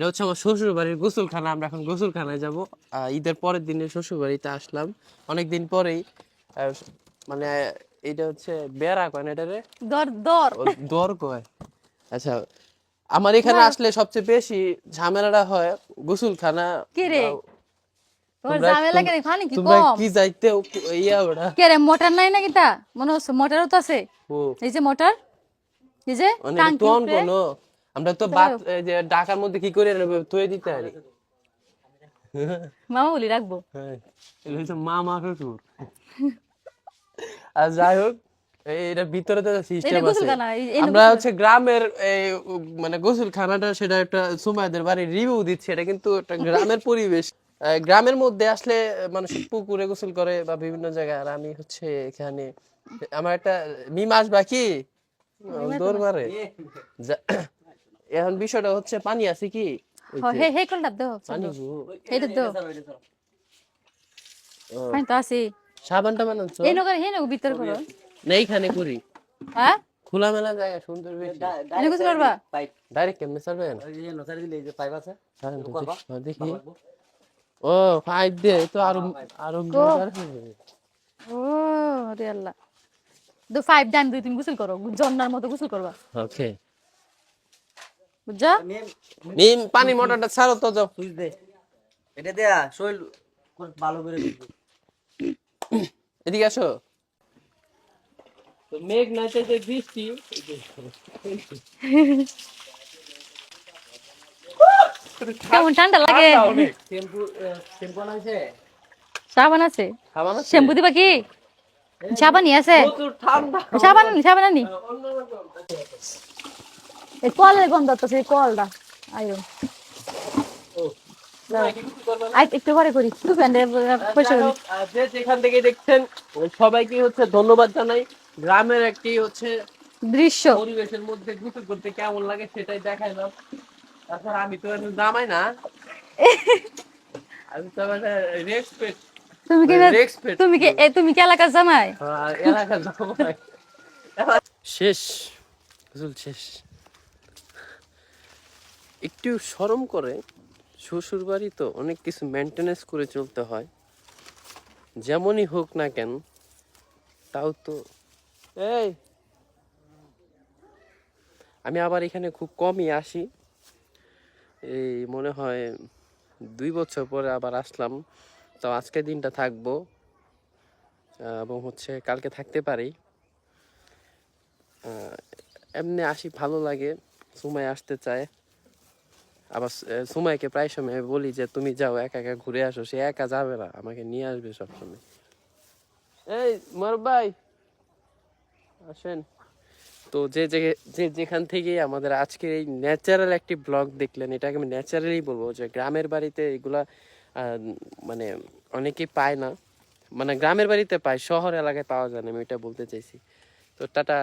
এটা হচ্ছে আমার শ্বশুর বাড়ির গোসলখানা। আমরা এখন গোসলখানায় যাব। ঈদের পরের দিনে শ্বশুর বাড়িতে আসলাম অনেকদিন পরেই। মানে এটা হচ্ছে বেড়া কয় না এটারে, দর কয়। আচ্ছা, আমার এখানে আসলে সবচেয়ে বেশি ঝামেলাটা হয় গোসলখানা। কি রে তোর তোমরা ঝামেলা কেন পানি কি তোমরা কম কি যাইতে ইয়া ওটা কে রে মোটর নাই নাকি তা মনে হচ্ছে মোটরও তো আছে ও এই যে মোটর এই যে মানে এটা টাঙ্কি তোন উপরে কোনো আমরা তো বাত এই যে ঢাকার মধ্যে কি করে থুয়ে দিতে পারি। মামা বলি রাখবো হ্যাঁ, এটা হচ্ছে মামা শ্বশুর। আর যাই হোক, এটার ভিতরে তো এটা সিস্টেম আছে। গোসলখানা এই আমরা হচ্ছে গ্রামের এই মানে গোসলখানাটা, সেটা একটা সুমাইদের বাড়ির রিভিউ দিচ্ছি। এটা কিন্তু একটা গ্রামের পরিবেশ। গ্রামের মধ্যে আসলে মানুষ পুকুরে গোসল করে বা বিভিন্ন জায়গায়। আর আমি হচ্ছে এখানে আমার একটা মিম আসবা কি দৌড় মারে এখন বিষয়টা হচ্ছে পানি আছে কি ওই যে হে হে কোনটা দাও পানি এটা দাও পানি তো আছে সাবানটা বানাচ্ছ এই নগর হে নগর ভিতর করো না এইখানে করি হ্যাঁ খোলামেলা জায়গা সুন্দর বেশি এনে গোসল করবা ডাইরেক্ট কেমনে চালবেন দেখি ও পাইপ দিয়ে তো আরো আরো মজার হবে। ও রে আল্লাহ দু 5 ডান দুই তিন গোসল করো জন্নার মতো গোসল করবা ওকে বুঝছো নিম পানি মোটরটা ছাড়ো তো যাও সুইচ দে এটা দেয়া শৈল ভালো করে দিবি এদিকে আসো তো মেঘ না চাইতে বৃষ্টি কেমন ঠান্ডা লাগে টেম্পু টেম্পু আছে সাবান আছে সাবান আছে শ্যাম্পু দিবা কি সাবান আছে প্রচুর ঠান্ডা সাবান আনি এই কলের গন্ধ তো সেই কলটা আইরন একটু পরে করি একটু পয়সা করি যে যেখান থেকে দেখছেন সবাইকে হচ্ছে ধন্যবাদ জানাই। গ্রামের একটি হচ্ছে দৃশ্য পরিবেশের মধ্যে গোসল করতে কেমন লাগে সেটাই দেখাইলাম। তাছাড়া আমি তো দামাই না, আমি তো মানে রেসপেক্ট তুমি কি রেসপেক্ট তুমি কি এলাকার জামাই এলাকার জামাই। শেষ গোসল শেষ। একটু শরম করে, শ্বশুর বাড়ি তো অনেক কিছু মেনটেনেন্স করে চলতে হয়, যেমনই হোক না কেন। তাও তো এই আমি আবার এখানে খুব কমই আসি, এই মনে হয় 2 বছর পরে আবার আসলাম। তো আজকে দিনটা থাকবো এবং হচ্ছে কালকে থাকতে পারি। এমনি আসি, ভালো লাগে। সুমাই আসতে চায়, আবার সুমাইকে প্রায় সময় বলি যে তুমি যাও একা একা ঘুরে আসো, সে একা যাবে না, আমাকে নিয়ে আসবে সবসময়। এই মার ভাই আসেন। তো যে যেখান থেকে আমাদের আজকে এই ন্যাচারাল একটি ব্লগ দেখলেন, এটাকে আমি ন্যাচারালি বলবো যে গ্রামের বাড়িতে এগুলা মানে অনেকেই পায় না, মানে গ্রামের বাড়িতে পায়, শহর এলাকায় পাওয়া যায় না, আমি এটা বলতে চাইছি। তো টাটা।